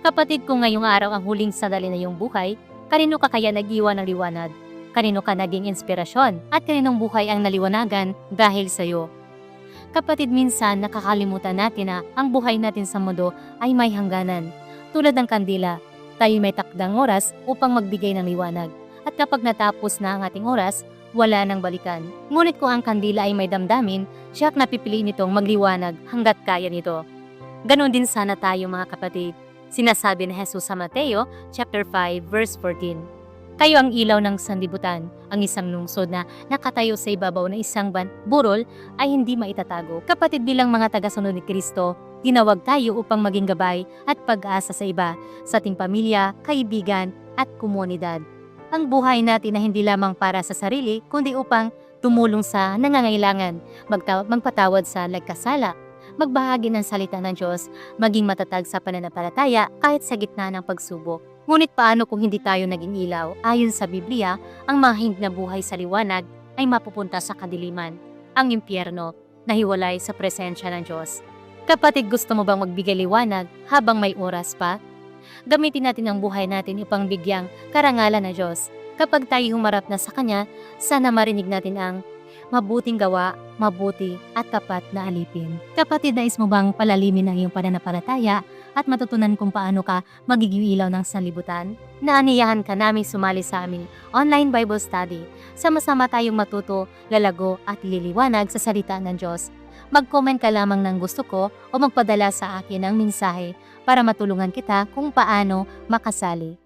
Kapatid, kung ngayong araw ang huling sandali na iyong buhay, kanino ka kaya nag-iwan ng liwanag? Kanino ka naging inspirasyon? At kaninong buhay ang naliwanagan dahil sa iyo? Kapatid, minsan nakakalimutan natin na ang buhay natin sa mundo ay may hangganan. Tulad ng kandila, tayo may takdang oras upang magbigay ng liwanag. At kapag natapos na ang ating oras, wala nang balikan. Ngunit kung ang kandila ay may damdamin, siyak napipili nitong magliwanag hanggat kaya nito. Ganon din sana tayo, mga kapatid. Sinasabi ni Jesus sa Mateo chapter 5 verse 14. Kayo ang ilaw ng sanlibutan. Ang isang lungsod na nakatayo sa ibabaw ng isang burol ay hindi maitatago. Kapatid, bilang mga tagasunod ni Kristo, tinawag tayo upang maging gabay at pag-asa sa iba, sa ating pamilya, kaibigan at komunidad. Ang buhay natin na hindi lamang para sa sarili, kundi upang tumulong sa nangangailangan, magpatawad sa nagkasala, magbahagi ng salita ng Diyos, maging matatag sa pananampalataya kahit sa gitna ng pagsubok. Ngunit paano kung hindi tayo naging ilaw? Ayon sa Biblia, ang mga hindi na buhay sa liwanag ay mapupunta sa kadiliman, ang impyerno, na hiwalay sa presensya ng Diyos. Kapatid, gusto mo bang magbigay liwanag habang may oras pa? Gamitin natin ang buhay natin upang bigyang karangalan ng Diyos. Kapag tayo humarap na sa Kanya, sana marinig natin ang mabuting gawa, mabuti at tapat na alipin. Kapatid, nais mo bang palalimin ang iyong pananampalataya at matutunan kung paano ka magiging ilaw ng sanlibutan? Naaniyahan ka naming sumali sa aming online Bible study. Sama-sama tayong matuto, lalago at liliwanag sa salita ng Diyos. Mag-comment ka lamang ng gusto ko o magpadala sa akin ng mensahe para matulungan kita kung paano makasali.